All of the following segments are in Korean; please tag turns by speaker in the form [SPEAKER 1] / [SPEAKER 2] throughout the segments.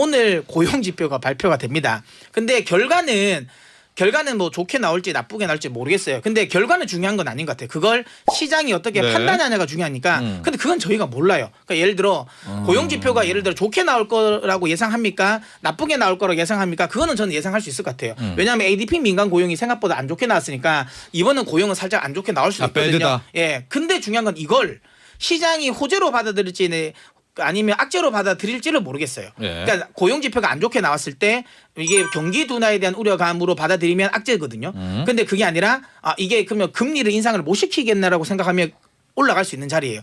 [SPEAKER 1] 오늘 고용 지표가 발표가 됩니다. 근데 결과는 뭐 좋게 나올지 나쁘게 나올지 모르겠어요. 근데 결과는 중요한 건 아닌 것 같아요. 그걸 시장이 어떻게
[SPEAKER 2] 네.
[SPEAKER 1] 판단하냐가 중요하니까. 근데 그건 저희가 몰라요. 그러니까 예를 들어 고용 지표가 예를 들어 좋게 나올 거라고 예상합니까? 나쁘게 나올 거라고 예상합니까? 그거는 저는 예상할 수 있을 것 같아요. 왜냐하면 ADP 민간 고용이 생각보다 안 좋게 나왔으니까 이번은 고용은 살짝 안 좋게 나올 수 있거든요.
[SPEAKER 2] 배드다.
[SPEAKER 1] 예. 근데 중요한 건 이걸 시장이 호재로 받아들일지 아니면 악재로 받아들일지를 모르겠어요.
[SPEAKER 2] 예.
[SPEAKER 1] 그러니까 고용 지표가 안 좋게 나왔을 때 이게 경기 둔화에 대한 우려감으로 받아들이면 악재거든요. 근데 그게 아니라 이게 그러면 금리를 인상을 못 시키겠나라고 생각하면 올라갈 수 있는 자리예요.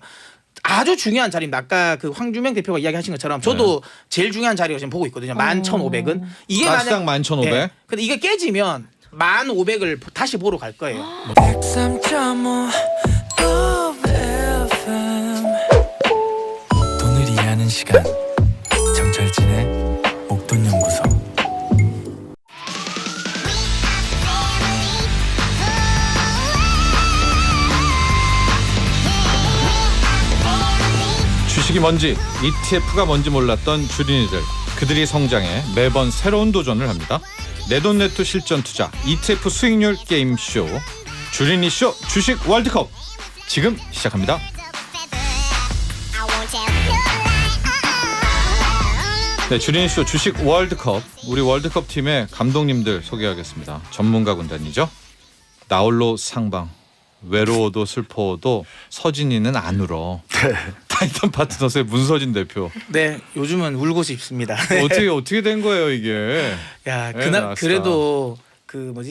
[SPEAKER 1] 아주 중요한 자리입니다. 아까 그 황주명 대표가 이야기하신 것처럼 저도 제일 중요한 자리가 지금 보고 있거든요. 11,500은 이게
[SPEAKER 2] 나스닥 11,500.
[SPEAKER 1] 예. 근데 이게 깨지면 1,500을 다시 보러 갈 거예요.
[SPEAKER 3] 103.5 FM 돈을 이해하는 시간 정철진의 목돈 연구소.
[SPEAKER 2] 주식이 뭔지 ETF가 뭔지 몰랐던 주린이들 그들이 성장해 매번 새로운 도전을 합니다. 내돈내투 실전투자 ETF 수익률 게임쇼 주린이쇼 주식 월드컵 지금 시작합니다. 네, 주린이쇼 주식 월드컵 우리 월드컵 팀의 감독님들 소개하겠습니다. 전문가 군단이죠. 나홀로 상방 외로워도 슬퍼도 서진이는 안 울어. 타이탄 파트너스의 문서진 대표.
[SPEAKER 1] 네, 요즘은 울고 싶습니다.
[SPEAKER 2] 어떻게 된 거예요 이게?
[SPEAKER 1] 야,
[SPEAKER 2] 네, 나왔어.
[SPEAKER 1] 그래도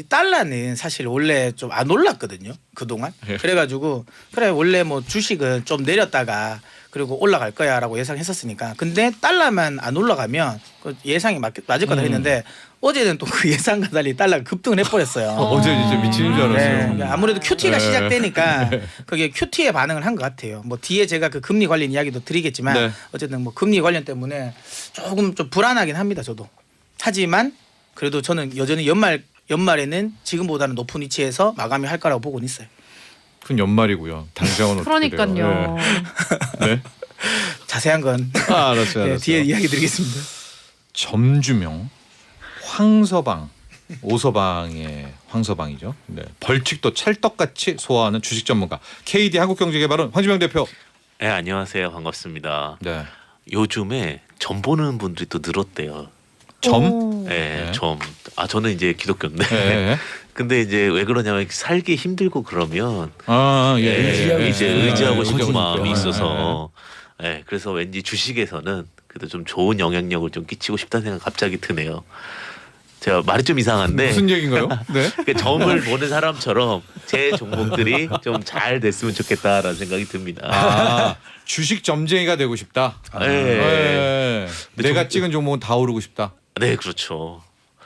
[SPEAKER 1] 달러는 사실 원래 좀 안 올랐거든요. 그동안.
[SPEAKER 2] 예.
[SPEAKER 1] 그래가지고 그래 원래 뭐 주식은 좀 내렸다가 그리고 올라갈 거야라고 예상했었으니까. 근데 달러만 안 올라가면 그 예상이 맞을 거다 했는데 어제는 또 그 예상과 달리 달러가 급등을 해버렸어요.
[SPEAKER 2] 어제 이제 미치는 줄 알았어요.
[SPEAKER 1] 네, 그러니까 아무래도 QT가
[SPEAKER 2] 네.
[SPEAKER 1] 시작되니까 그게 QT에 반응을 한 것 같아요. 뭐 뒤에 제가 그 금리 관련 이야기도 드리겠지만
[SPEAKER 2] 네.
[SPEAKER 1] 어쨌든 뭐 금리 관련 때문에 조금 좀 불안하긴 합니다. 저도. 하지만 그래도 저는 여전히 연말에는 지금보다는 높은 위치에서 마감이 할 거라고 보고는 있어요.
[SPEAKER 2] 그건 연말이고요. 당장은 어떻게 돼요?
[SPEAKER 4] 그러니까요.
[SPEAKER 2] 네.
[SPEAKER 1] 자세한 건
[SPEAKER 2] 알았어요.
[SPEAKER 1] 네, 뒤에 이야기 드리겠습니다.
[SPEAKER 2] 점주명 황서방 오서방의 황서방이죠. 네. 벌칙도 찰떡같이 소화하는 주식 전문가 KD 한국경제개발원 황주명 대표.
[SPEAKER 5] 네, 안녕하세요. 반갑습니다.
[SPEAKER 2] 네.
[SPEAKER 5] 요즘에 점 보는 분들이 또 늘었대요.
[SPEAKER 2] 점?
[SPEAKER 5] 네,
[SPEAKER 2] 네.
[SPEAKER 5] 점. 저는 이제 기독교인데.
[SPEAKER 2] 네.
[SPEAKER 5] 근데 이제 왜 그러냐면 살기 힘들고 그러면
[SPEAKER 2] 예.
[SPEAKER 5] 이제 의지하고 싶은
[SPEAKER 2] 의지하고
[SPEAKER 5] 마음이
[SPEAKER 2] 싶고요.
[SPEAKER 5] 있어서 그래서 왠지 주식에서는 그래도 좀 좋은 영향력을 좀 끼치고 싶다는 생각 갑자기 드네요. 제가 말이 좀 이상한데
[SPEAKER 2] 무슨 얘기인가요? 네.
[SPEAKER 5] 그 점을 보는 사람처럼 제 종목들이 좀 잘 됐으면 좋겠다라는 생각이 듭니다.
[SPEAKER 2] 아, 주식 점쟁이가 되고 싶다.
[SPEAKER 5] 네.
[SPEAKER 2] 네.
[SPEAKER 5] 근데
[SPEAKER 2] 내가
[SPEAKER 5] 좀-
[SPEAKER 2] 찍은 종목은 다 오르고 싶다.
[SPEAKER 5] 네, 그렇죠.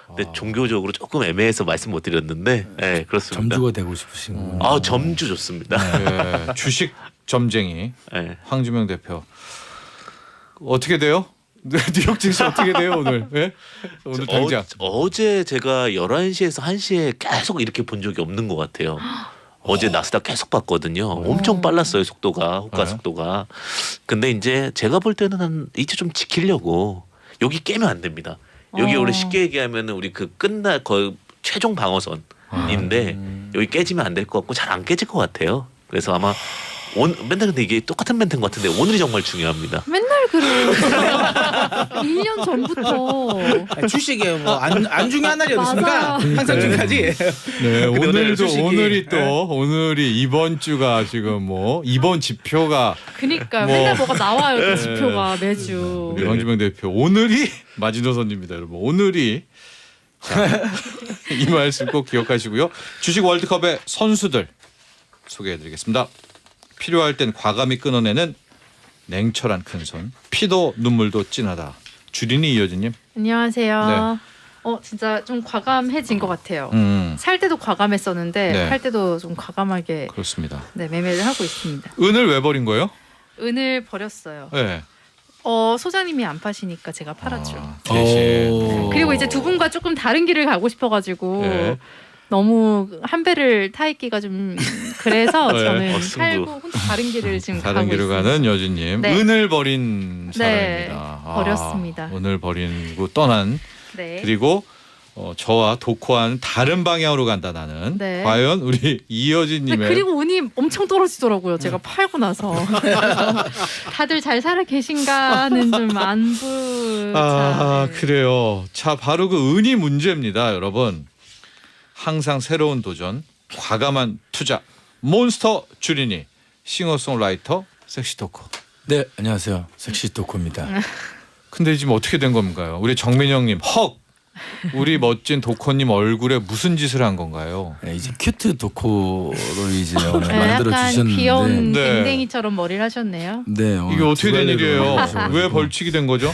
[SPEAKER 5] 근데 종교적으로 조금 애매해서 말씀 못 드렸는데, 네, 그렇습니다.
[SPEAKER 6] 점주가 되고 싶으신
[SPEAKER 5] 점주 좋습니다.
[SPEAKER 2] 네. 주식 점쟁이
[SPEAKER 5] 네.
[SPEAKER 2] 황주명 대표. 어떻게 돼요? 뉴욕 증시 어떻게 돼요 오늘? 네? 오늘 당장.
[SPEAKER 5] 어제 제가 11시에서 1시에 계속 이렇게 본 적이 없는 것 같아요. 어제 나스닥 계속 봤거든요. 엄청 빨랐어요 속도가 호가
[SPEAKER 2] 네.
[SPEAKER 5] 속도가. 근데 이제 제가 볼 때는 이제 좀 지키려고 여기 깨면 안 됩니다. 여기 원래 쉽게 얘기하면 우리 그 끝날 거의 최종 방어선인데 여기 깨지면 안 될 것 같고 잘 안 깨질 것 같아요. 그래서 아마 맨날 근데 이게 똑같은 멘트인 것 같은데 오늘이 정말 중요합니다.
[SPEAKER 4] 맨날 그래요. 1년 전부터.
[SPEAKER 1] 주식에 뭐 안 중요한 날이 어딨습니까?
[SPEAKER 4] 맞아요.
[SPEAKER 1] 항상 중요하지.
[SPEAKER 2] 네,
[SPEAKER 5] 오늘
[SPEAKER 2] 오늘도
[SPEAKER 1] 주식이-
[SPEAKER 2] 오늘이 또 오늘이 이번 주가 지금 뭐 이번 지표가
[SPEAKER 4] 그러니까
[SPEAKER 2] 뭐-
[SPEAKER 4] 맨날 뭐가 나와요. 그 지표가 매주.
[SPEAKER 2] 우리 황주명 대표 오늘이 마지노선입니다, 여러분. 오늘이 자, 이 말씀 꼭 기억하시고요. 주식 월드컵의 선수들 소개해드리겠습니다. 필요할 땐 과감히 끊어내는 냉철한 큰손, 피도 눈물도 진하다. 주린이 이효진님.
[SPEAKER 4] 안녕하세요. 진짜 좀 과감해진 것 같아요. 살 때도 과감했었는데
[SPEAKER 2] 네.
[SPEAKER 4] 팔 때도 좀 과감하게
[SPEAKER 2] 그렇습니다.
[SPEAKER 4] 매매를 하고 있습니다.
[SPEAKER 2] 은을 왜 버린 거예요?
[SPEAKER 4] 은을 버렸어요.
[SPEAKER 2] 네.
[SPEAKER 4] 소장님이 안 파시니까 제가 팔았죠.
[SPEAKER 2] 대신.
[SPEAKER 4] 그리고 이제 두 분과 조금 다른 길을 가고 싶어가지고
[SPEAKER 2] 네.
[SPEAKER 4] 너무 한 배를 타 있기가 좀 그래서
[SPEAKER 2] 네.
[SPEAKER 4] 저는
[SPEAKER 5] 승부.
[SPEAKER 4] 팔고 혼자 다른 길을 지금
[SPEAKER 2] 다른
[SPEAKER 4] 가고
[SPEAKER 2] 길을
[SPEAKER 4] 있습니다.
[SPEAKER 2] 가는 여진님.
[SPEAKER 4] 네.
[SPEAKER 2] 은을 버린
[SPEAKER 4] 네.
[SPEAKER 2] 사람입니다.
[SPEAKER 4] 버렸습니다.
[SPEAKER 2] 오늘 버리고 떠난
[SPEAKER 4] 네.
[SPEAKER 2] 그리고 저와 도코와는 다른 방향으로 간다 나는.
[SPEAKER 4] 네.
[SPEAKER 2] 과연 우리
[SPEAKER 4] 근데
[SPEAKER 2] 이여진님의
[SPEAKER 4] 그리고 운이 엄청 떨어지더라고요. 제가 팔고 나서 다들 잘 살아 계신가는 좀 안부.
[SPEAKER 2] 그래요. 자 바로 그 은이 문제입니다, 여러분. 항상 새로운 도전, 과감한 투자. 몬스터 주린이 싱어송라이터 섹시 도코.
[SPEAKER 3] 네, 안녕하세요. 섹시 도코입니다.
[SPEAKER 2] 근데 지금 어떻게 된 건가요? 우리 정민영님 헉. 우리 멋진 도코님 얼굴에 무슨 짓을 한 건가요?
[SPEAKER 3] 네, 이제 큐트 도코로 이제 오늘
[SPEAKER 4] 네,
[SPEAKER 3] 만들어
[SPEAKER 4] 약간
[SPEAKER 3] 주셨는데.
[SPEAKER 4] 귀여운
[SPEAKER 2] 네.
[SPEAKER 4] 댕댕이처럼 머리를 하셨네요.
[SPEAKER 3] 네,
[SPEAKER 2] 이게 어떻게 된 일이에요?
[SPEAKER 3] 하셔가지고.
[SPEAKER 2] 왜 벌칙이 된 거죠?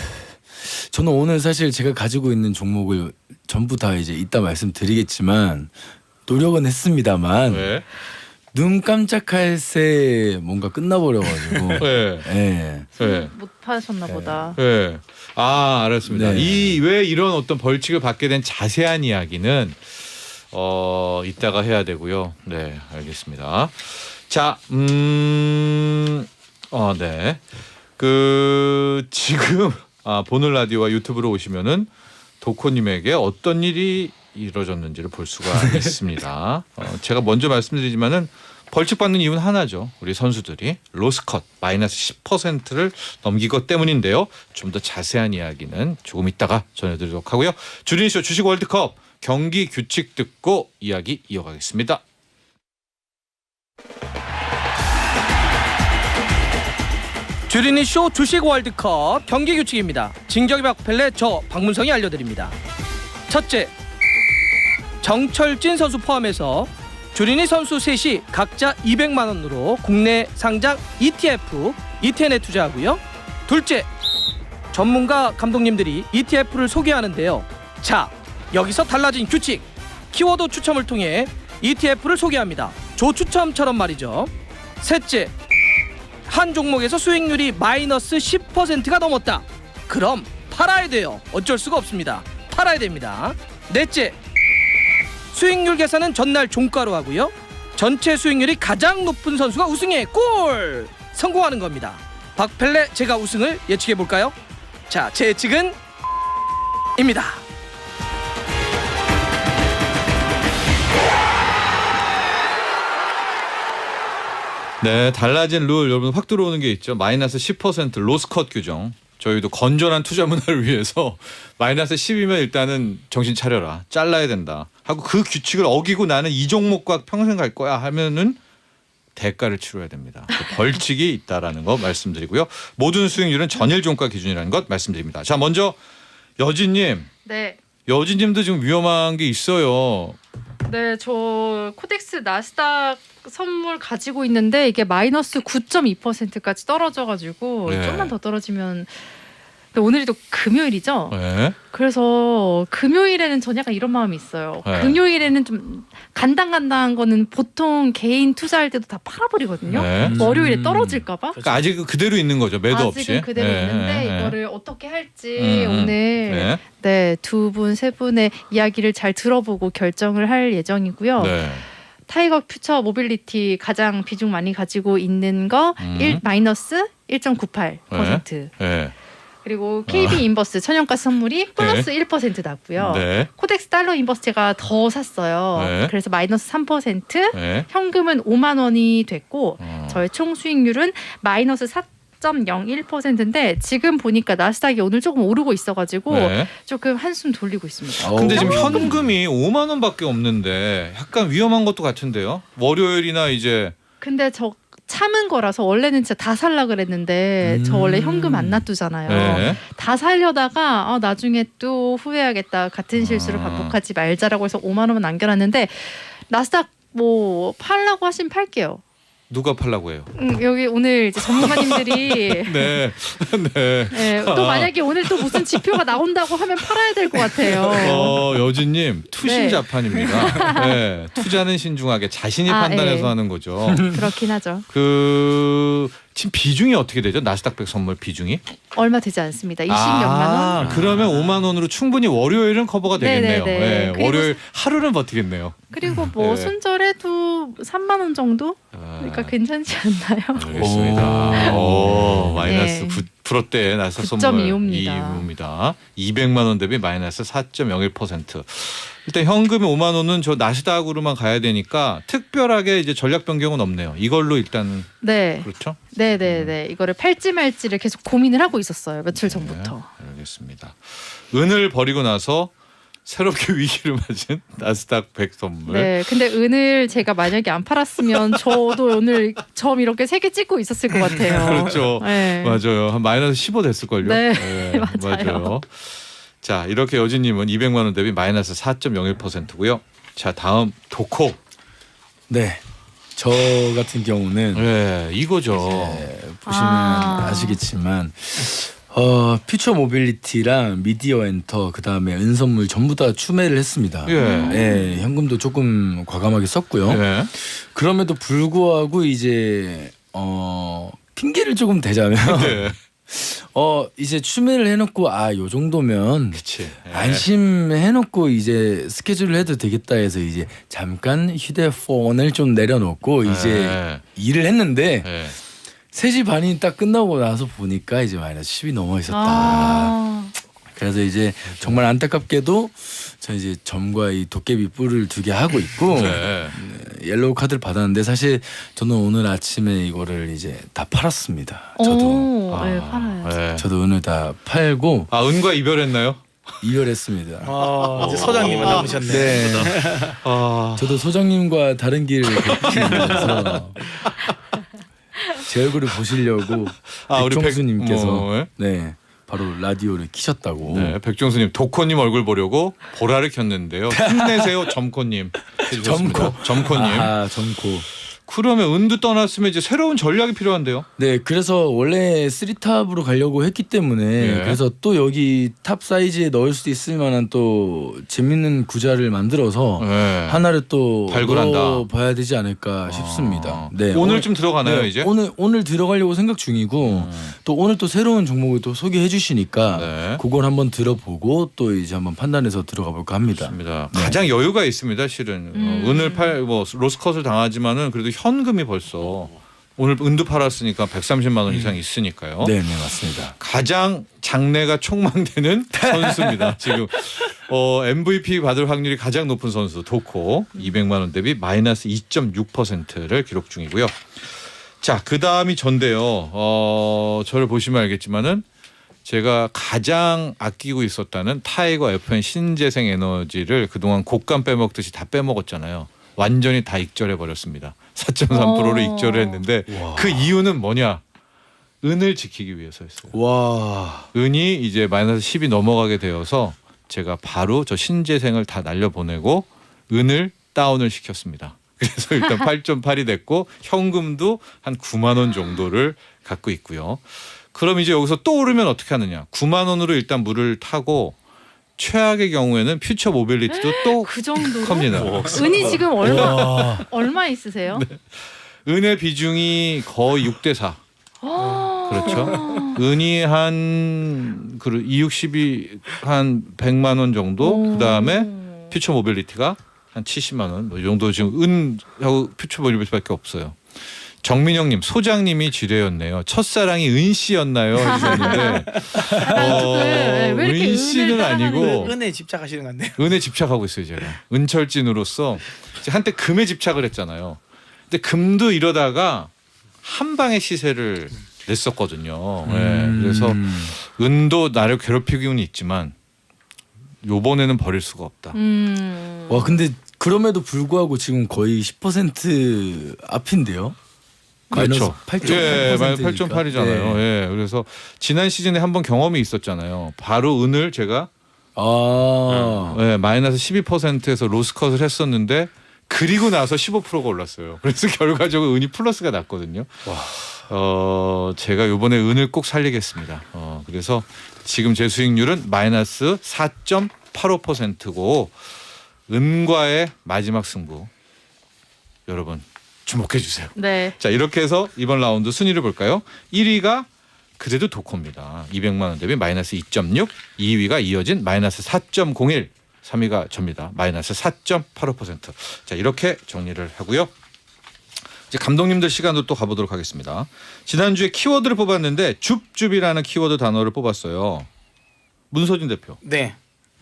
[SPEAKER 3] 저는 오늘 사실 제가 가지고 있는 종목을 전부 다 이제 이따 말씀드리겠지만 노력은 했습니다만
[SPEAKER 2] 왜?
[SPEAKER 3] 눈 깜짝할 새 뭔가 끝나버려가지고.
[SPEAKER 2] 네.
[SPEAKER 3] 네.
[SPEAKER 2] 네.
[SPEAKER 4] 못 파셨나 보다.
[SPEAKER 2] 네. 알았습니다.
[SPEAKER 3] 네.
[SPEAKER 2] 왜 이런 어떤 벌칙을 받게 된 자세한 이야기는 이따가 해야 되고요. 네, 알겠습니다. 자, 네. 지금 보는 라디오와 유튜브로 오시면은 도코님에게 어떤 일이 이루어졌는지를 볼 수가 있습니다. 제가 먼저 말씀드리지만은 벌칙 받는 이유는 하나죠. 우리 선수들이 로스컷 마이너스 10%를 넘긴 것 때문인데요. 좀 더 자세한 이야기는 조금 있다가 전해드리도록 하고요. 주린쇼 주식 월드컵 경기 규칙 듣고 이야기 이어가겠습니다.
[SPEAKER 6] 주린이 쇼 주식 월드컵 경기 규칙입니다. 진격의 박펠레 저 박문성이 알려드립니다. 첫째, 정철진 선수 포함해서 주린이 선수 셋이 각자 200만 원으로 국내 상장 ETF, ETN에 투자하고요. 둘째, 전문가 감독님들이 ETF를 소개하는데요. 자, 여기서 달라진 규칙. 키워드 추첨을 통해 ETF를 소개합니다. 조추첨처럼 말이죠. 셋째, 한 종목에서 수익률이 마이너스 10%가 넘었다. 그럼 팔아야 돼요. 어쩔 수가 없습니다. 팔아야 됩니다. 넷째, 수익률 계산은 전날 종가로 하고요. 전체 수익률이 가장 높은 선수가 우승에 골! 성공하는 겁니다. 박펠레 제가 우승을 예측해 볼까요? 자, 제 예측은 입니다.
[SPEAKER 2] 네, 달라진 룰 여러분 확 들어오는 게 있죠. 마이너스 10% 로스컷 규정. 저희도 건전한 투자 문화를 위해서 마이너스 10이면 일단은 정신 차려라. 잘라야 된다. 하고 그 규칙을 어기고 나는 이 종목과 평생 갈 거야 하면은 대가를 치러야 됩니다. 그 벌칙이 있다라는 거 말씀드리고요. 모든 수익률은 전일 종가 기준이라는 것 말씀드립니다. 자, 먼저 여진님.
[SPEAKER 4] 네.
[SPEAKER 2] 여진님도 지금 위험한 게 있어요.
[SPEAKER 4] 네, 저 코덱스 나스닥 선물 가지고 있는데 이게 마이너스 9.2%까지 떨어져가지고
[SPEAKER 2] 네.
[SPEAKER 4] 좀만 더 떨어지면 근데 오늘이 또 금요일이죠.
[SPEAKER 2] 네.
[SPEAKER 4] 그래서 금요일에는 전 약간 이런 마음이 있어요.
[SPEAKER 2] 네.
[SPEAKER 4] 금요일에는 좀 간당간당한 거는 보통 개인 투자할 때도 다 팔아버리거든요.
[SPEAKER 2] 네.
[SPEAKER 4] 월요일에 떨어질까봐.
[SPEAKER 2] 그러니까 아직 그대로 있는 거죠. 매도 없이.
[SPEAKER 4] 아직은 그대로
[SPEAKER 2] 네,
[SPEAKER 4] 있는데
[SPEAKER 2] 네, 네.
[SPEAKER 4] 이거를 어떻게 할지 오늘
[SPEAKER 2] 네.
[SPEAKER 4] 네, 두 분, 세 분의 이야기를 잘 들어보고 결정을 할 예정이고요.
[SPEAKER 2] 네.
[SPEAKER 4] 타이거 퓨처 모빌리티 가장 비중 많이 가지고 있는 거 마이너스 1.98%.
[SPEAKER 2] 네.
[SPEAKER 4] 그리고 KB 인버스 천연가스 선물이 플러스 1% 나고요.
[SPEAKER 2] 네.
[SPEAKER 4] 코덱스 달러 인버스 제가 더 샀어요.
[SPEAKER 2] 네.
[SPEAKER 4] 그래서 마이너스 3%.
[SPEAKER 2] 네.
[SPEAKER 4] 현금은 5만 원이 됐고
[SPEAKER 2] 어.
[SPEAKER 4] 저의 총 수익률은 마이너스 4.01%인데 지금 보니까 나스닥이 오늘 조금 오르고 있어가지고
[SPEAKER 2] 네.
[SPEAKER 4] 조금 한숨 돌리고 있습니다.
[SPEAKER 2] 근데 지금 현금이 5만 원밖에 없는데 약간 위험한 것도 같은데요. 월요일이나 이제
[SPEAKER 4] 근데 저 참은 거라서 원래는 진짜 다 살라 그랬는데 저 원래 현금 안 놔두잖아요.
[SPEAKER 2] 네.
[SPEAKER 4] 다 살려다가 나중에 또 후회하겠다. 같은 실수를 반복하지 말자라고 해서 5만 원만 남겨놨는데 나스닥 뭐 팔라고 하시면 팔게요.
[SPEAKER 2] 누가 팔라고 해요?
[SPEAKER 4] 여기 오늘 이제 전문가님들이
[SPEAKER 2] 네. 네.
[SPEAKER 4] 네, 또 만약에 오늘 또 무슨 지표가 나온다고 하면 팔아야 될 것 같아요.
[SPEAKER 2] 여진님 투신자판입니다. 네. 투자는 신중하게 자신이
[SPEAKER 4] 아,
[SPEAKER 2] 판단해서
[SPEAKER 4] 예.
[SPEAKER 2] 하는 거죠.
[SPEAKER 4] 그렇긴 하죠.
[SPEAKER 2] 그 지금 비중이 어떻게 되죠? 나스닥 100 선물 비중이?
[SPEAKER 4] 얼마 되지 않습니다. 20몇만 원.
[SPEAKER 2] 그러면 5만 원으로 충분히 월요일은 커버가 되겠네요.
[SPEAKER 4] 네네네.
[SPEAKER 2] 네,
[SPEAKER 4] 그리고
[SPEAKER 2] 월요일 하루는 버티겠네요.
[SPEAKER 4] 그리고 뭐
[SPEAKER 2] 네.
[SPEAKER 4] 순절에도 3만 원 정도? 그러니까 괜찮지 않나요?
[SPEAKER 2] 알겠습니다. 오, 마이너스
[SPEAKER 4] 네.
[SPEAKER 2] 9%대 나스닥 선물
[SPEAKER 4] 9.25입니다.
[SPEAKER 2] 200만 원 대비 마이너스 4.01%. 일단 현금이 5만 원은 저 나스닥으로만 가야 되니까 특별하게 이제 전략 변경은 없네요. 이걸로 일단
[SPEAKER 4] 네.
[SPEAKER 2] 그렇죠?
[SPEAKER 4] 네네네. 이거를 팔지 말지를 계속 고민을 하고 있었어요. 며칠 전부터.
[SPEAKER 2] 네, 알겠습니다. 은을 버리고 나서 새롭게 위기를 맞은 나스닥 100 선물.
[SPEAKER 4] 네. 근데 은을 제가 만약에 안 팔았으면 저도 오늘 점 이렇게 3개 찍고 있었을 것 같아요.
[SPEAKER 2] 그렇죠.
[SPEAKER 4] 네.
[SPEAKER 2] 맞아요. 한 마이너스 15 됐을걸요.
[SPEAKER 4] 네, 맞아요.
[SPEAKER 2] 자, 이렇게 여진님은 200만 원 대비 마이너스 4.01%고요. 자, 다음 도코.
[SPEAKER 3] 네. 저 같은 경우는
[SPEAKER 2] 네, 이거죠.
[SPEAKER 3] 보시면 아시겠지만 퓨처 모빌리티랑 미디어 엔터 그다음에 은선물 전부 다 추매를 했습니다.
[SPEAKER 2] 예.
[SPEAKER 3] 현금도 조금 과감하게 썼고요.
[SPEAKER 2] 네.
[SPEAKER 3] 그럼에도 불구하고 이제 핑계를 조금 대자면
[SPEAKER 2] 네.
[SPEAKER 3] 이제 추매를 해놓고 요 정도면
[SPEAKER 2] 그치. 네.
[SPEAKER 3] 안심해놓고 이제 스케줄을 해도 되겠다 해서 이제 잠깐 휴대폰을 좀 내려놓고 이제
[SPEAKER 2] 네.
[SPEAKER 3] 일을 했는데
[SPEAKER 2] 네.
[SPEAKER 3] 3시 반이 딱 끝나고 나서 보니까 이제 마이너스 10이 넘어 있었다. 그래서 이제 정말 안타깝게도 저 이제 점과 이 도깨비 뿔을 2개 하고 있고
[SPEAKER 2] 네.
[SPEAKER 3] 옐로우 카드를 받았는데 사실 저는 오늘 아침에 이거를 이제 다 팔았습니다. 저도
[SPEAKER 4] 네, 팔아요.
[SPEAKER 2] 네.
[SPEAKER 3] 저도 은을 다 팔고
[SPEAKER 2] 은과 이별했나요?
[SPEAKER 3] 이별했습니다.
[SPEAKER 1] 이제 소장님은 남으셨네.
[SPEAKER 3] 네. 저도 소장님과 다른 길을 걷기면서 제 얼굴을 보시려고
[SPEAKER 2] 우리
[SPEAKER 3] 백종수님께서 네 바로 라디오를 키셨다고.
[SPEAKER 2] 네, 백종수님 도코님 얼굴 보려고 보라를 켰는데요. 힘내세요, 점코님. 해주셨습니다. 점코님.
[SPEAKER 3] 점코.
[SPEAKER 2] 그러면 은도 떠났으면 이제 새로운 전략이 필요한데요.
[SPEAKER 3] 네, 그래서 원래 3탑으로 가려고 했기 때문에
[SPEAKER 2] 예.
[SPEAKER 3] 그래서 또 여기 탑 사이즈에 넣을 수 있을 만한 또 재밌는 구자를 만들어서
[SPEAKER 2] 네.
[SPEAKER 3] 하나를 또
[SPEAKER 2] 발굴한다.
[SPEAKER 3] 넣어봐야 되지 않을까 싶습니다. 네,
[SPEAKER 2] 오늘 좀 들어가나요
[SPEAKER 3] 네,
[SPEAKER 2] 이제?
[SPEAKER 3] 오늘 들어가려고 생각 중이고 또 오늘 또 새로운 종목을 또 소개해 주시니까
[SPEAKER 2] 네.
[SPEAKER 3] 그걸 한번 들어보고 또 이제 한번 판단해서 들어가 볼까 합니다.
[SPEAKER 2] 맞습니다.
[SPEAKER 3] 네.
[SPEAKER 2] 가장 여유가 있습니다, 실은. 은을 로스컷을 당하지만은 그래도 현금이 벌써 오늘 은도 팔았으니까 130만 원 이상 있으니까요.
[SPEAKER 3] 네, 맞습니다.
[SPEAKER 2] 가장 장래가 촉망되는 선수입니다. 지금 MVP 받을 확률이 가장 높은 선수 도코 200만 원 대비 마이너스 2.6%를 기록 중이고요. 자, 그 다음이 전데요. 저를 보시면 알겠지만은 제가 가장 아끼고 있었다는 타이거 FN 신재생 에너지를 그동안 곶감 빼먹듯이 다 빼먹었잖아요. 완전히 다 익절해 버렸습니다. 4.3%로 익절을 했는데 그 이유는 뭐냐? 은을 지키기 위해서였어요.
[SPEAKER 3] 와.
[SPEAKER 2] 은이 이제 마이너스 10이 넘어가게 되어서 제가 바로 저 신재생을 다 날려보내고 은을 다운을 시켰습니다. 그래서 일단 8.8이 됐고 현금도 한 9만 원 정도를 갖고 있고요. 그럼 이제 여기서 또 오르면 어떻게 하느냐? 9만 원으로 일단 물을 타고 최악의 경우에는 퓨처 모빌리티도 또
[SPEAKER 4] 그 정도로?
[SPEAKER 2] 컵니다.
[SPEAKER 4] 은이 지금 얼마 있으세요?
[SPEAKER 2] 은의 비중이 거의 6대 4. 그렇죠. 은이 한 260이 한 100만 원 정도. 그다음에 퓨처 모빌리티가 한 70만 원. 뭐 이 정도 지금 은하고 퓨처 모빌리티밖에 없어요. 정민영님 소장님이 지뢰였네요. 첫사랑이 은 씨였나요? 하셨는데
[SPEAKER 4] 왜 이렇게
[SPEAKER 2] 은 씨는
[SPEAKER 4] 은을
[SPEAKER 2] 아니고
[SPEAKER 1] 은에 집착하시는 건데요.
[SPEAKER 2] 은에 집착하고 있어요 제가. 은철진으로서 한때 금에 집착을 했잖아요. 근데 금도 이러다가 한 방에 시세를 냈었거든요. 네, 그래서 은도 나를 괴롭히고는 있지만 요번에는 버릴 수가 없다.
[SPEAKER 3] 와, 근데 그럼에도 불구하고 지금 거의 10% 앞인데요.
[SPEAKER 2] 그렇죠.
[SPEAKER 3] 8.8%.
[SPEAKER 2] 예, 8.8이잖아요. 예, 그래서 지난 시즌에 한번 경험이 있었잖아요. 바로 은을 제가 마이너스 12%에서 로스컷을 했었는데 그리고 나서 15%가 올랐어요. 그래서 결과적으로 은이 플러스가 났거든요. 제가 이번에 은을 꼭 살리겠습니다. 그래서 지금 제 수익률은 마이너스 4.85%고 은과의 마지막 승부. 여러분 주목해 주세요.
[SPEAKER 4] 네.
[SPEAKER 2] 자, 이렇게 해서 이번 라운드 순위를 볼까요? 1위가 그래도 도커입니다. 200만 원 대비 마이너스 2.6. 2위가 이어진 마이너스 4.01. 3위가 접니다. 마이너스 4.85%. 자, 이렇게 정리를 하고요. 이제 감독님들 시간으로 또 가보도록 하겠습니다. 지난주에 키워드를 뽑았는데 줍줍이라는 키워드 단어를 뽑았어요. 문서진 대표.
[SPEAKER 1] 네.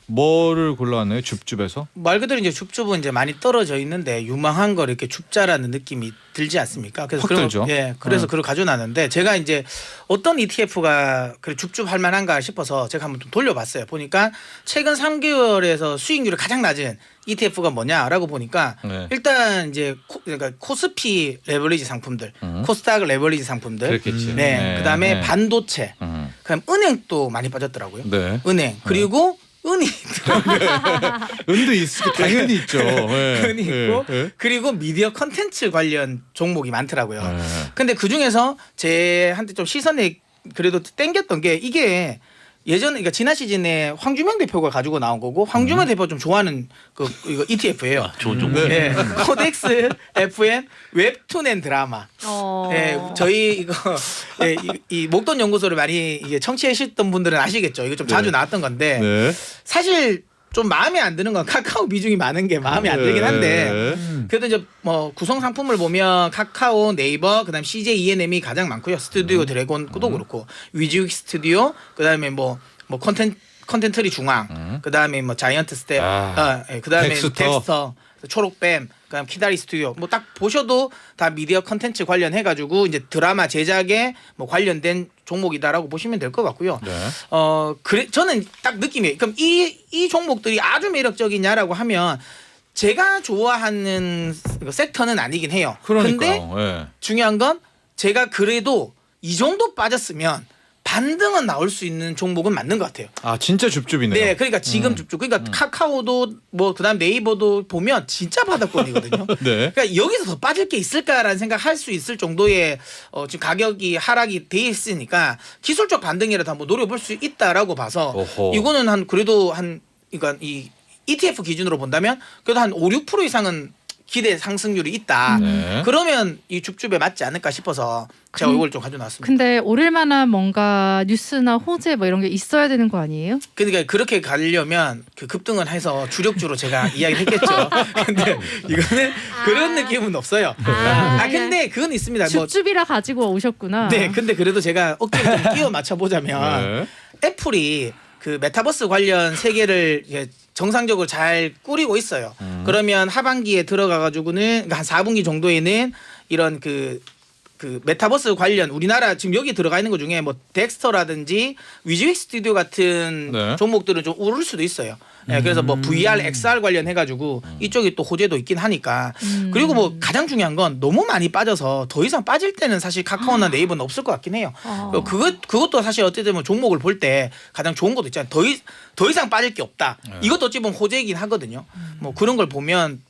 [SPEAKER 2] 뭐를 골라왔나요? 줍줍에서?
[SPEAKER 1] 말 그대로 이제 줍줍은 이제 많이 떨어져 있는데 유망한 걸 이렇게 줍자라는 느낌이 들지 않습니까? 그래서
[SPEAKER 2] 확 들죠.
[SPEAKER 1] 예, 그래서 그걸 가져놨는데 제가 이제 어떤 ETF가 그래 줍줍할 만한가 싶어서 제가 한번 좀 돌려봤어요. 보니까 최근 3개월에서 수익률이 가장 낮은 ETF가 뭐냐라고 보니까
[SPEAKER 2] 네.
[SPEAKER 1] 일단 이제 그러니까 코스피 레버리지 상품들, 코스닥 레버리지 상품들,
[SPEAKER 2] 그렇겠지.
[SPEAKER 1] 네,
[SPEAKER 2] 네.
[SPEAKER 1] 그다음에
[SPEAKER 2] 네.
[SPEAKER 1] 반도체,
[SPEAKER 2] 음.
[SPEAKER 1] 그다음 은행도 많이 빠졌더라고요.
[SPEAKER 2] 네.
[SPEAKER 1] 은행 그리고 은이
[SPEAKER 2] 은도 있을 당연히 있죠. 네.
[SPEAKER 1] 은이 있고
[SPEAKER 2] 네.
[SPEAKER 1] 그리고 미디어 컨텐츠 관련 종목이 많더라고요.
[SPEAKER 2] 네.
[SPEAKER 1] 근데 그 중에서 제한테 좀 시선에 그래도 땡겼던 게 이게 예전에 그러니까 지난 시즌에 황주명 대표가 가지고 나온 거고 황주명 대표 좀 좋아하는 이거 ETF예요.
[SPEAKER 5] 좋은 종목.
[SPEAKER 1] 네. 코덱스 FN 웹툰 앤 드라마. 네, 저희 이거 네, 이 목돈 연구소를 많이 이게 청취하셨던 분들은 아시겠죠. 이거 좀 자주 나왔던 건데
[SPEAKER 2] 네.
[SPEAKER 1] 사실 좀 마음에 안 드는 건 카카오 비중이 많은 게 마음에 안 들긴 한데
[SPEAKER 2] 네.
[SPEAKER 1] 그래도 이제 뭐 구성 상품을 보면 카카오, 네이버, 그다음 CJ E&M이 가장 많고요. 스튜디오 드래곤도 그렇고 위즈윅 스튜디오, 그다음에 뭐 컨텐츠리 중앙, 그다음에 뭐 자이언트 스텝, 그다음에 덱스터, 초록뱀, 그다음 키다리 스튜디오 뭐 딱 보셔도 다 미디어 컨텐츠 관련해 가지고 이제 드라마 제작에 뭐 관련된 종목이다라고 보시면 될 것 같고요.
[SPEAKER 2] 네.
[SPEAKER 1] 그래 저는 딱 느낌이 그럼 이 종목들이 아주 매력적이냐라고 하면 제가 좋아하는 섹터는 아니긴 해요. 근데
[SPEAKER 2] 그러니까요. 네.
[SPEAKER 1] 중요한 건 제가 그래도 이 정도 빠졌으면 반등은 나올 수 있는 종목은 맞는 것 같아요.
[SPEAKER 2] 아, 진짜 줍줍이네요.
[SPEAKER 1] 네, 그러니까 지금 줍줍. 그러니까 카카오도 뭐 그다음 네이버도 보면 진짜 바닥권이거든요.
[SPEAKER 2] 네.
[SPEAKER 1] 그러니까 여기서 더 빠질 게 있을까라는 생각할 수 있을 정도의 지금 가격이 하락이 돼 있으니까 기술적 반등이라도 한번 노려볼 수 있다라고 봐서
[SPEAKER 2] 어허.
[SPEAKER 1] 이거는 한 그래도 한 그러니까 이 ETF 기준으로 본다면 그래도 한 5-6% 이상은 기대 상승률이 있다.
[SPEAKER 2] 네.
[SPEAKER 1] 그러면 이 줍줍에 맞지 않을까 싶어서 제가 이걸 좀 가져놨습니다.
[SPEAKER 4] 근데 오를 만한 뭔가 뉴스나 호재 뭐 이런 게 있어야 되는 거 아니에요?
[SPEAKER 1] 그러니까 그렇게 가려면 그 급등을 해서 주력주로 제가 이야기했겠죠. 근데 이거는 그런 느낌은 없어요. 근데 그건 있습니다. 뭐
[SPEAKER 4] 줍줍이라 가지고 오셨구나.
[SPEAKER 1] 네, 근데 그래도 제가 어깨를 좀 끼워 맞춰 보자면
[SPEAKER 2] 네.
[SPEAKER 1] 애플이 그 메타버스 관련 세계를 이제 정상적으로 잘 꾸리고 있어요. 그러면 하반기에 들어가 가지고는 한 4분기 정도에는 이런 그 메타버스 관련 우리나라 지금 여기 들어가 있는 것 중에 뭐 덱스터라든지 위즈윅 스튜디오 같은
[SPEAKER 2] 네.
[SPEAKER 1] 종목들은 좀 오를 수도 있어요. 네, 그래서 뭐 VR, XR 관련해 가지고 이쪽이 또 호재도 있긴 하니까 그리고 뭐 가장 중요한 건 너무 많이 빠져서 더 이상 빠질 때는 사실 카카오나 네이버는 없을 것 같긴 해요. 그것도 사실 어찌 보면 종목을 볼 때 가장 좋은 것도 있잖아요. 더 이상 빠질 게 없다. 이것도 어찌 보면 호재이긴 하거든요. 뭐 그런 걸 보면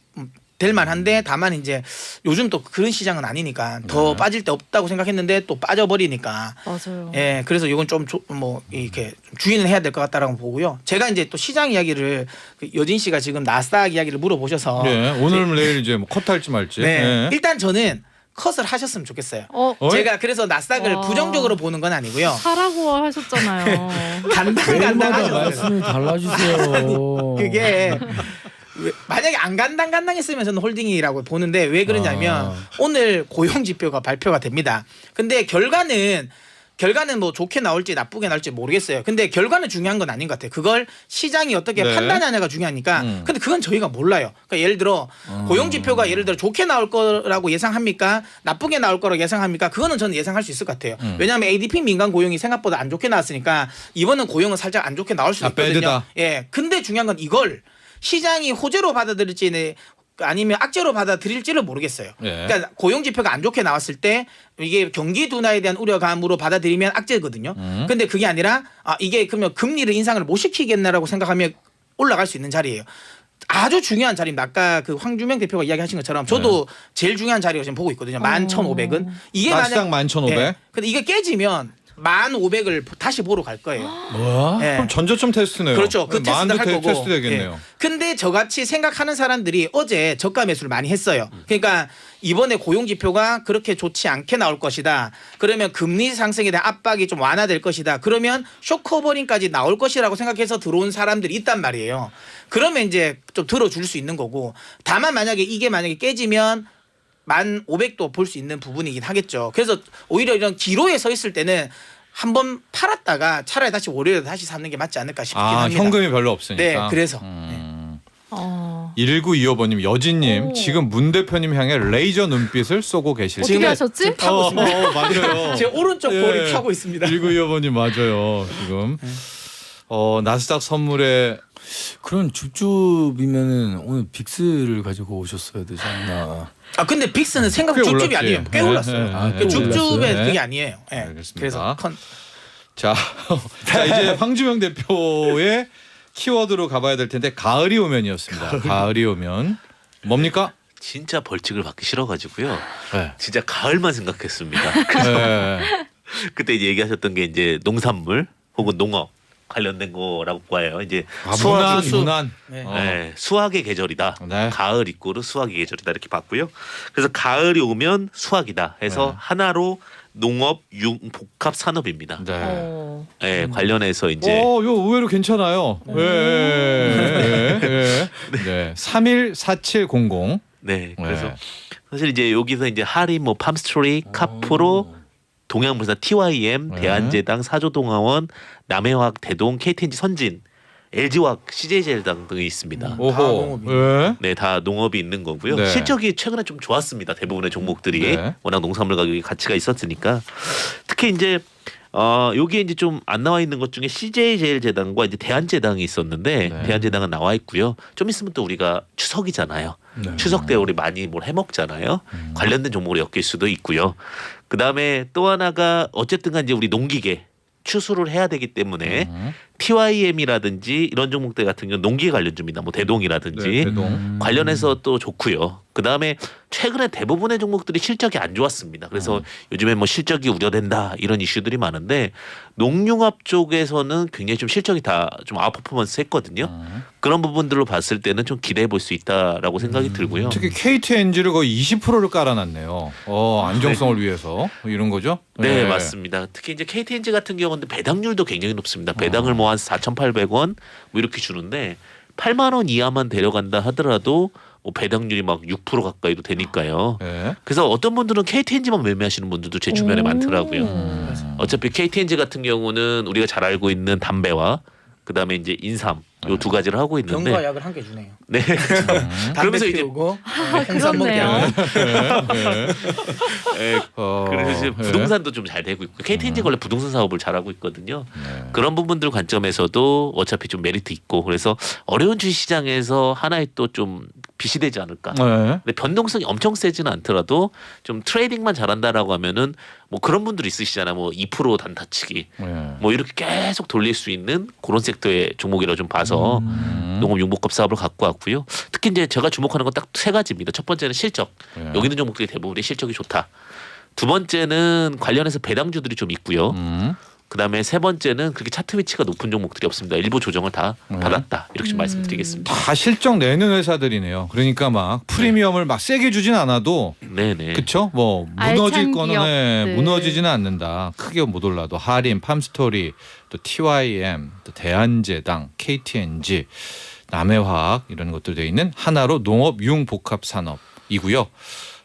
[SPEAKER 1] 될 만한데 다만 이제 요즘 또 그런 시장은 아니니까 더 빠질 데 없다고 생각했는데 또 빠져버리니까
[SPEAKER 4] 맞아요.
[SPEAKER 1] 예 그래서 이건 좀 뭐 이렇게 좀 주의는 해야 될 것 같다라고 보고요. 제가 이제 또 시장 이야기를 여진 씨가 지금 나스닥 이야기를 물어보셔서
[SPEAKER 2] 네. 오늘 내일 이제 뭐 컷할지 말지.
[SPEAKER 1] 네.
[SPEAKER 2] 네.
[SPEAKER 1] 일단 저는 컷을 하셨으면 좋겠어요.
[SPEAKER 2] 어이?
[SPEAKER 1] 제가 그래서 나스닥을
[SPEAKER 4] 와.
[SPEAKER 1] 부정적으로 보는 건 아니고요.
[SPEAKER 4] 하라고 하셨잖아요.
[SPEAKER 3] 매일마다
[SPEAKER 1] 간당간당하죠.
[SPEAKER 3] 말씀을 달라주세요.
[SPEAKER 1] 그게 만약에 안 간당간당했으면 저는 홀딩이라고 보는데 왜 그러냐면 오늘 고용 지표가 발표가 됩니다. 근데 결과는 뭐 좋게 나올지 나쁘게 나올지 모르겠어요. 근데 결과는 중요한 건 아닌 것 같아요. 그걸 시장이 어떻게
[SPEAKER 2] 네.
[SPEAKER 1] 판단하냐가 중요하니까. 근데 그건 저희가 몰라요. 그러니까 예를 들어 고용 지표가 예를 들어 좋게 나올 거라고 예상합니까? 나쁘게 나올 거라고 예상합니까? 그거는 저는 예상할 수 있을 것 같아요. 왜냐하면 ADP 민간 고용이 생각보다 안 좋게 나왔으니까 이번은 고용은 살짝 안 좋게 나올 수 있거든요.
[SPEAKER 2] 배드다.
[SPEAKER 1] 예. 근데 중요한 건 이걸 시장이 호재로 받아들일지 아니면 악재로 받아들일지를 모르겠어요.
[SPEAKER 2] 예.
[SPEAKER 1] 그러니까 고용 지표가 안 좋게 나왔을 때 이게 경기 둔화에 대한 우려감으로 받아들이면 악재거든요. 근데 그게 아니라 이게 그러면 금리를 인상을 못 시키겠나라고 생각하면 올라갈 수 있는 자리예요. 아주 중요한 자리입니다. 아까 그 황주명 대표가 이야기하신 것처럼 저도 제일 중요한 자리가 지금 보고 있거든요. 11,500은 이게
[SPEAKER 2] 나스닥
[SPEAKER 1] 만약
[SPEAKER 2] 11,500.
[SPEAKER 1] 근데 이게 깨지면 1,500을 다시 보러 갈 거예요.
[SPEAKER 3] 뭐야?
[SPEAKER 1] 예.
[SPEAKER 2] 그럼 전저점 테스트네요.
[SPEAKER 1] 그렇죠. 그 테스트 할 거고.
[SPEAKER 2] 테스트 되겠네요.
[SPEAKER 1] 예. 근데 저같이 생각하는 사람들이 어제 저가 매수를 많이 했어요. 그러니까 이번에 고용 지표가 그렇게 좋지 않게 나올 것이다. 그러면 금리 상승에 대한 압박이 좀 완화될 것이다. 그러면 쇼커버링까지 나올 것이라고 생각해서 들어온 사람들이 있단 말이에요. 그러면 이제 좀 들어줄 수 있는 거고. 다만 만약에 이게 깨지면 1,500도 볼 수 있는 부분이긴 하겠죠. 그래서 오히려 이런 기로에 서 있을 때는 한번 팔았다가 차라리 다시 월요일에 다시 사는 게 맞지 않을까 싶긴 합니다.
[SPEAKER 2] 현금이 별로 없으니까.
[SPEAKER 1] 네, 그래서.
[SPEAKER 2] 1925번님 여진님
[SPEAKER 4] 오.
[SPEAKER 2] 지금 문 대표님 향해 레이저 눈빛을 쏘고 계실
[SPEAKER 4] 어떻게 하셨지?
[SPEAKER 1] 타고 있습니다.
[SPEAKER 2] 맞아요.
[SPEAKER 1] 제 오른쪽
[SPEAKER 2] 예.
[SPEAKER 1] 볼이 타고 있습니다.
[SPEAKER 2] 1925번님 맞아요. 지금 나스닥 선물에
[SPEAKER 3] 그런 줍줍이면은 오늘 빅스를 가지고 오셨어야 되지 않나.
[SPEAKER 1] 아 근데 빅스는 생각보다
[SPEAKER 2] 꽤
[SPEAKER 1] 줍줍이
[SPEAKER 2] 올랐지.
[SPEAKER 1] 아니에요. 꽤
[SPEAKER 2] 네,
[SPEAKER 1] 올랐어요.
[SPEAKER 2] 네,
[SPEAKER 3] 아,
[SPEAKER 2] 네,
[SPEAKER 3] 꽤
[SPEAKER 1] 줍줍의
[SPEAKER 3] 올랐어요?
[SPEAKER 1] 그게 아니에요. 예.
[SPEAKER 2] 알겠습니다.
[SPEAKER 1] 그래서
[SPEAKER 2] 자 이제 황주명 대표의 키워드로 가봐야 될 텐데 가을이 오면이었습니다. 가을이 오면 뭡니까?
[SPEAKER 5] 진짜 벌칙을 받기 싫어가지고요.
[SPEAKER 2] 네.
[SPEAKER 5] 진짜 가을만 생각했습니다.
[SPEAKER 2] 네.
[SPEAKER 5] 그때 이제 얘기하셨던 게 이제 농산물 혹은 농업 관련된 거라고 봐요. 이제
[SPEAKER 2] 문안.
[SPEAKER 1] 네.
[SPEAKER 5] 네, 수확의 계절이다.
[SPEAKER 2] 네.
[SPEAKER 5] 가을 이꼬르 수확의 계절이다 이렇게 봤고요. 그래서 가을이 오면 수확이다 해서
[SPEAKER 2] 네.
[SPEAKER 5] 하나로 농업, 복합 산업입니다.
[SPEAKER 2] 네.
[SPEAKER 5] 네, 관련해서 이제
[SPEAKER 2] 요 의외로 괜찮아요. 네. 314700.
[SPEAKER 5] 네, 그래서
[SPEAKER 2] 네.
[SPEAKER 5] 사실 이제 여기서 이제 할인, 뭐 팜스토리, 카프로, 동양물산, TYM,
[SPEAKER 2] 네.
[SPEAKER 5] 대한제당, 사조동화원, 남해화학, 대동, KTNG, 선진, LG화학, CJ제일당 등이 있습니다.
[SPEAKER 2] 오호.
[SPEAKER 1] 농업이네.
[SPEAKER 2] 네.
[SPEAKER 5] 네, 다 농업이 있는 거고요.
[SPEAKER 2] 네.
[SPEAKER 5] 실적이 최근에 좀 좋았습니다. 대부분의 종목들이
[SPEAKER 2] 네.
[SPEAKER 5] 워낙 농산물 가격이 가치가 있었으니까. 특히 이제 여기에 이제 좀 안 나와 있는 것 중에 CJ제일제당과 이제 대한제당이 있었는데
[SPEAKER 2] 네.
[SPEAKER 5] 대한제당은 나와 있고요. 좀 있으면 또 우리가 추석이잖아요.
[SPEAKER 3] 네.
[SPEAKER 5] 추석 때 우리 많이 뭘 해먹잖아요. 관련된 종목으로 엮일 수도 있고요. 그 다음에 또 하나가 어쨌든간 이제 우리 농기계 추수를 해야 되기 때문에 TYM이라든지 이런 종목들 같은 경우는 농기계 관련주입니다. 뭐 대동이라든지
[SPEAKER 2] 네, 대동.
[SPEAKER 5] 관련해서 또 좋고요. 그 다음에 최근에 대부분의 종목들이 실적이 안 좋았습니다. 그래서 요즘에 뭐 실적이 우려된다 이런 이슈들이 많은데 농융합 쪽에서는 굉장히 좀 실적이 다 좀 아웃퍼포먼스 했거든요. 그런 부분들로 봤을 때는 좀 기대해 볼 수 있다라고 생각이 들고요.
[SPEAKER 2] 특히 KTNG를 거의 20%를 깔아놨네요. 안정성을 위해서 이런 거죠?
[SPEAKER 5] 네, 맞습니다. 특히 이제 KTNG 같은 경우는 배당률도 굉장히 높습니다. 배당을 뭐 한 4,800원 뭐 이렇게 주는데 8만 원 이하만 데려간다 하더라도 뭐 배당률이 막 6% 가까이도 되니까요.
[SPEAKER 2] 네.
[SPEAKER 5] 그래서 어떤 분들은 KTNG만 매매하시는 분들도 제 주변에
[SPEAKER 4] 오.
[SPEAKER 5] 많더라고요. 어차피 KTNG 같은 경우는 우리가 잘 알고 있는 담배와 그다음에 이제 인삼 요 두 가지를 하고
[SPEAKER 1] 병과
[SPEAKER 5] 있는데
[SPEAKER 1] 약을 한 개 주네요.
[SPEAKER 5] 네.
[SPEAKER 1] 담배
[SPEAKER 5] 그러면서 이제
[SPEAKER 1] 피우고 홍삼 먹게
[SPEAKER 4] 그렇네요.
[SPEAKER 1] 하고.
[SPEAKER 5] 예, 그래서 이제
[SPEAKER 2] 네.
[SPEAKER 5] 부동산도 좀 잘 되고 있고 KTNG가 원래 부동산 사업을 잘하고 있거든요. 그런 부분들 관점에서도 어차피 좀 메리트 있고 그래서 어려운 주식 시장에서 하나의 또 좀 빛이 되지 않을까.
[SPEAKER 2] 네.
[SPEAKER 5] 근데 변동성이 엄청 세지는 않더라도 좀 트레이딩만 잘한다라고 하면은 뭐 그런 분들 있으시잖아요. 뭐 2% 단타치기
[SPEAKER 2] 네.
[SPEAKER 5] 뭐 이렇게 계속 돌릴 수 있는 그런 섹터의 종목이라고 좀 봐서 농업 융복합 사업을 갖고 왔고요. 특히 이제 제가 주목하는 건 딱 세 가지입니다. 첫 번째는 실적.
[SPEAKER 2] 네.
[SPEAKER 5] 여기 있는 종목들이 대부분이 실적이 좋다. 두 번째는 관련해서 배당주들이 좀 있고요. 그다음에 세 번째는 그렇게 차트 위치가 높은 종목들이 없습니다. 일부 조정을 다 받았다. 이렇게 좀 말씀드리겠습니다.
[SPEAKER 2] 다 실적 내는 회사들이네요. 그러니까 막 프리미엄을 막 세게 주진 않아도
[SPEAKER 5] 네네.
[SPEAKER 2] 그렇죠? 뭐 무너질
[SPEAKER 4] 알찬
[SPEAKER 2] 거는
[SPEAKER 4] 기업들.
[SPEAKER 2] 무너지지는 않는다. 크게 못 올라도 할인, 팜스토리, 또 TYM, 또 대한제당, KTNG, 남해화학 이런 것들 돼 있는 하나로 농업 융복합 산업이고요.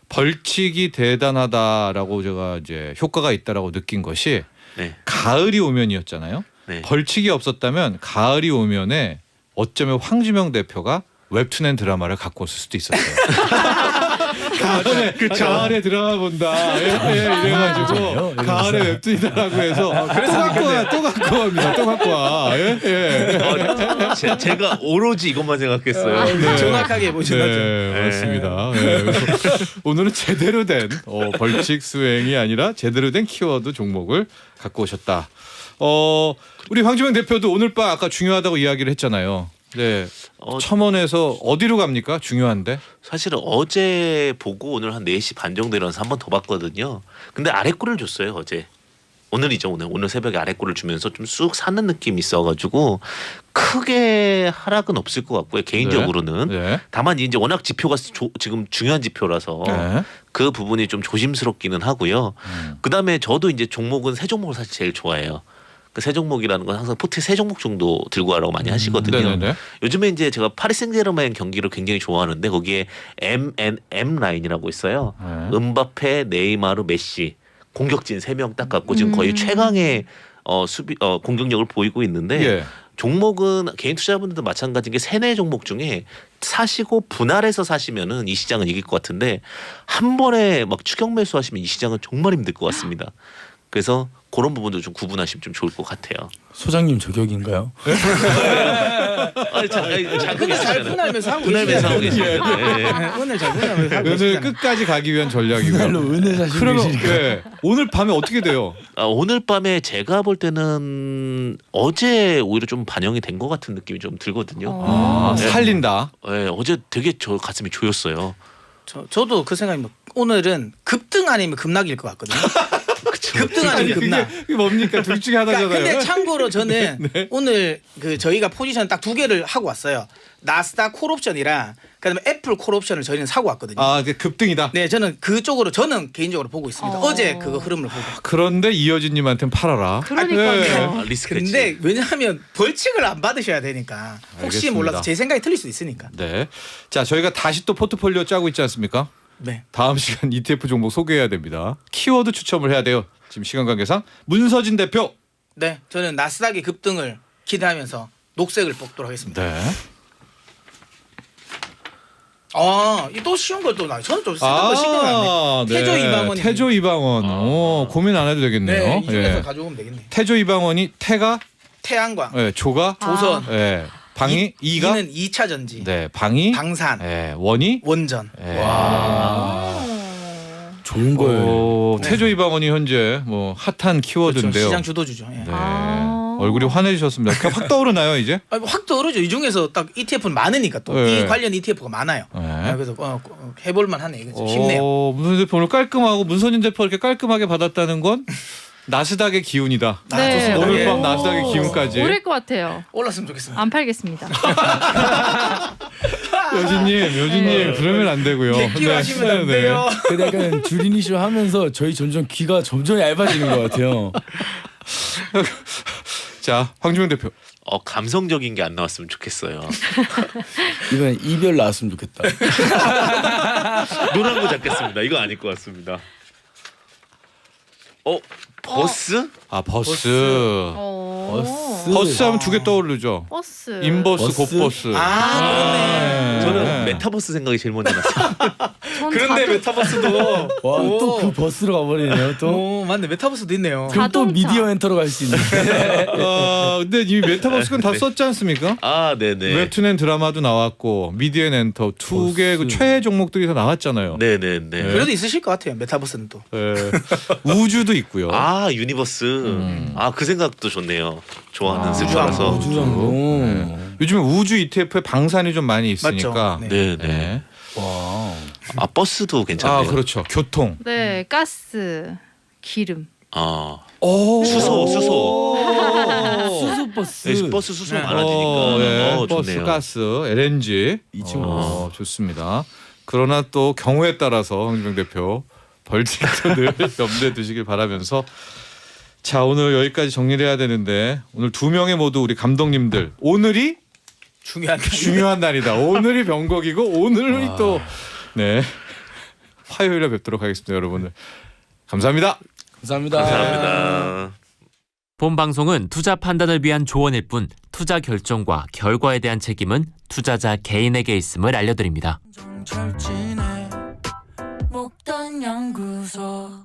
[SPEAKER 2] 벌칙이 대단하다라고 제가 이제 효과가 있다라고 느낀 것이
[SPEAKER 5] 네.
[SPEAKER 2] 가을이 오면이었잖아요.
[SPEAKER 5] 네.
[SPEAKER 2] 벌칙이 없었다면 가을이 오면에 어쩌면 황주명 대표가 웹툰 앤 드라마를 갖고 왔을 수도 있었어요. 가을에 드라마 본다. 이래가지고 가을에 웹툰이다라고 해서 그래서 또 갖고 옵니다. 또 갖고 와.
[SPEAKER 5] 제가 오로지 이것만 생각했어요.
[SPEAKER 2] 네.
[SPEAKER 1] 정확하게 보셔야죠.
[SPEAKER 2] 네, 맞습니다. 네, 그래서 오늘은 제대로 된 벌칙 수행이 아니라 제대로 된 키워드 종목을 갖고 오셨다. 우리 황주명 대표도 오늘 밤 아까 중요하다고 이야기를 했잖아요. 네, 첨언해서 어디로 갑니까? 중요한데.
[SPEAKER 5] 사실은 어제 보고 오늘 한 4시 반 정도 일어나서 한 번 더 봤거든요. 근데 아래 꼴을 줬어요 어제. 오늘이죠. 오늘 새벽에 아랫골을 주면서 좀 쑥 사는 느낌이 있어가지고 크게 하락은 없을 것 같고요. 개인적으로는.
[SPEAKER 2] 네.
[SPEAKER 5] 다만 이제 워낙 지표가 지금 중요한 지표라서
[SPEAKER 2] 네.
[SPEAKER 5] 그 부분이 좀 조심스럽기는 하고요. 그다음에 저도 이제 종목은 세 종목을 사실 제일 좋아해요. 그 세 종목이라는 건 항상 포트 세 종목 정도 들고 하라고 많이 하시거든요.
[SPEAKER 2] 네네네.
[SPEAKER 5] 요즘에 이제 제가 파리 생제르맹 경기를 굉장히 좋아하는데 거기에 M 라인이라고 있어요.
[SPEAKER 2] 네.
[SPEAKER 5] 음바페, 네이마르, 메시 공격진 3명 딱 갖고 지금 거의 최강의 공격력을 보이고 있는데
[SPEAKER 2] 예.
[SPEAKER 5] 종목은 개인 투자자분들도 마찬가지인 게 3, 4 종목 중에 사시고 분할해서 사시면은 이 시장은 이길 것 같은데 한 번에 막 추격 매수하시면 이 시장은 정말 힘들 것 같습니다. 그래서 그런 부분도 좀 구분하시면 좀 좋을 것 같아요.
[SPEAKER 3] 소장님 저격인가요?
[SPEAKER 1] 근데 잘 분할면서 하고
[SPEAKER 5] 분할매수 하고
[SPEAKER 1] 계시잖아요.
[SPEAKER 5] 계시는데
[SPEAKER 1] 네, 오늘 잘 분할면서 하고
[SPEAKER 2] 오늘
[SPEAKER 1] 계시잖아요.
[SPEAKER 2] 끝까지 가기 위한 전략이고요.
[SPEAKER 3] 별로 은혜 사시고
[SPEAKER 2] 그러면
[SPEAKER 3] 계시니까.
[SPEAKER 2] 네. 오늘 밤에 어떻게 돼요?
[SPEAKER 5] 오늘 밤에 제가 볼 때는 어제 오히려 좀 반영이 된 것 같은 느낌이 좀 들거든요.
[SPEAKER 2] 아, 살린다.
[SPEAKER 5] 네, 어제 되게 저 가슴이 조였어요.
[SPEAKER 1] 저도 그 생각입니다. 오늘은 급등 아니면 급락일 것 같거든요. 급등 아니면 급락.
[SPEAKER 2] 그게 뭡니까? 둘 중에 하나잖아요.
[SPEAKER 1] 근데 참고로 저는 오늘 그 저희가 포지션 딱 2개를 하고 왔어요. 나스닥 콜옵션이랑 그다음에 애플 콜옵션을 저희는 사고 왔거든요.
[SPEAKER 2] 아, 이게 급등이다.
[SPEAKER 1] 네, 저는 그쪽으로 저는 개인적으로 보고 있습니다. 어제 그거 흐름을 보고.
[SPEAKER 2] 그런데 이효진님한테는 팔아라.
[SPEAKER 4] 그러니까요.
[SPEAKER 5] 리스크지.
[SPEAKER 1] 근데 왜냐하면 벌칙을 안 받으셔야 되니까 혹시
[SPEAKER 2] 알겠습니다.
[SPEAKER 1] 몰라서 제 생각이 틀릴 수 있으니까.
[SPEAKER 2] 네. 자, 저희가 다시 또 포트폴리오 짜고 있지 않습니까?
[SPEAKER 1] 네.
[SPEAKER 2] 다음 시간 ETF 종목 소개해야 됩니다. 키워드 추첨을 해야 돼요. 지금 시간 관계상 문서진 대표.
[SPEAKER 1] 네, 저는 나스닥의 급등을 기대하면서 녹색을 뽑도록 하겠습니다.
[SPEAKER 2] 네.
[SPEAKER 1] 이 또 쉬운 걸 또 나. 저는 좀 생각보다 쉽게 나왔네. 태조 이방원이.
[SPEAKER 2] 태조 이방원. 고민 안 해도 되겠네요.
[SPEAKER 1] 네, 이 중에서
[SPEAKER 2] 예.
[SPEAKER 1] 가져오면 되겠네.
[SPEAKER 2] 태조 이방원이 태가
[SPEAKER 1] 태양광,
[SPEAKER 2] 조가
[SPEAKER 1] 조선,
[SPEAKER 2] 예. 방이 이가
[SPEAKER 1] 이는 2차 전지,
[SPEAKER 2] 네, 방이
[SPEAKER 1] 방산,
[SPEAKER 2] 원이
[SPEAKER 1] 원전.
[SPEAKER 3] 좋은 걸.
[SPEAKER 2] 태조 이방원이 현재 뭐 핫한
[SPEAKER 1] 그렇죠.
[SPEAKER 2] 키워드인데요.
[SPEAKER 1] 시장 주도주죠. 예.
[SPEAKER 2] 네. 얼굴이 환해지셨습니다. 그냥 확 떠오르나요 이제?
[SPEAKER 1] 확 떠오르죠. 이 중에서 딱 ETF는 많으니까 또 이
[SPEAKER 2] 네.
[SPEAKER 1] 관련 ETF가 많아요.
[SPEAKER 2] 네.
[SPEAKER 1] 그래서 해볼만 하네. 이거 쉽네요.
[SPEAKER 2] 문선진 대표 오늘 깔끔하고 문선진 대표 이렇게 깔끔하게 받았다는 건 나스닥의 기운이다.
[SPEAKER 1] 좋습니다.
[SPEAKER 2] 오늘
[SPEAKER 1] 예.
[SPEAKER 2] 밤 나스닥의 기운까지.
[SPEAKER 4] 오를 것 같아요.
[SPEAKER 1] 올랐으면 좋겠습니다.
[SPEAKER 4] 안 팔겠습니다.
[SPEAKER 2] 요진님 그러면 안 되고요.
[SPEAKER 1] 끼워하시면 안 돼요.
[SPEAKER 3] 근데 약간 주리니쇼 하면서 저희 점점 귀가 점점 얇아지는 것 같아요.
[SPEAKER 2] 자, 황주영 대표.
[SPEAKER 5] 감성적인 게 안 나왔으면 좋겠어요.
[SPEAKER 3] 이번엔 이별 나왔으면 좋겠다.
[SPEAKER 5] 노란 거 잡겠습니다. 이거 아닐 것 같습니다. 버스?
[SPEAKER 2] 아, 버스.
[SPEAKER 3] 버스.
[SPEAKER 2] 하면 두 개 떠오르죠.
[SPEAKER 4] 버스.
[SPEAKER 2] 인버스,
[SPEAKER 3] 버스?
[SPEAKER 2] 곧버스.
[SPEAKER 1] 그렇네.
[SPEAKER 5] 저는 메타버스 생각이 제일 먼저 났어요.
[SPEAKER 1] 그런데 메타버스도
[SPEAKER 3] 와, 또 그 버스로 가버리네요. 또.
[SPEAKER 1] 맞네. 메타버스도 있네요.
[SPEAKER 3] 그럼 또
[SPEAKER 4] 자동차.
[SPEAKER 3] 미디어 엔터로 갈 수 있는.
[SPEAKER 2] 근데 이미 메타버스는 다 썼지 않습니까?
[SPEAKER 5] 네네.
[SPEAKER 2] 웹툰 드라마도 나왔고 미디어 엔터 두 개 그
[SPEAKER 3] 버스.
[SPEAKER 2] 최애 종목들이 다 나왔잖아요.
[SPEAKER 5] 네네네.
[SPEAKER 1] 그래도 있으실 것 같아요. 메타버스는 또.
[SPEAKER 2] 네. 우주도 있고요.
[SPEAKER 5] 유니버스. 그 생각도 좋네요. 좋아하는 스타라서.
[SPEAKER 3] 우주장군.
[SPEAKER 2] 요즘에 우주 ETF에 방산이 좀 많이 있으니까.
[SPEAKER 1] 맞죠.
[SPEAKER 5] 네네.
[SPEAKER 2] 네.
[SPEAKER 3] 와.
[SPEAKER 5] 버스도 괜찮네요.
[SPEAKER 2] 그렇죠. 교통.
[SPEAKER 4] 네, 가스, 기름.
[SPEAKER 5] 수소.
[SPEAKER 3] 수소 버스.
[SPEAKER 5] 네, 버스 수소
[SPEAKER 1] 네.
[SPEAKER 5] 많아지니까.
[SPEAKER 2] 버스,
[SPEAKER 5] 좋네요.
[SPEAKER 2] 가스, LNG.
[SPEAKER 3] 이 친구.
[SPEAKER 2] 좋습니다. 그러나 또 경우에 따라서 황준영 대표 벌칙도 늘 염두에 두시길 바라면서 자, 오늘 여기까지 정리를 해야 되는데 오늘 두 명의 모두 우리 감독님들 오늘이 중요한 날이다. 오늘이 병곡이고 오늘이 또 네. 화요일에 뵙도록 하겠습니다, 여러분들. 감사합니다.
[SPEAKER 3] 감사합니다.
[SPEAKER 5] 감사합니다.
[SPEAKER 7] 본 방송은 투자 판단을 위한 조언일 뿐 투자 결정과 결과에 대한 책임은 투자자 개인에게 있음을 알려드립니다.
[SPEAKER 8] 목돈 연구소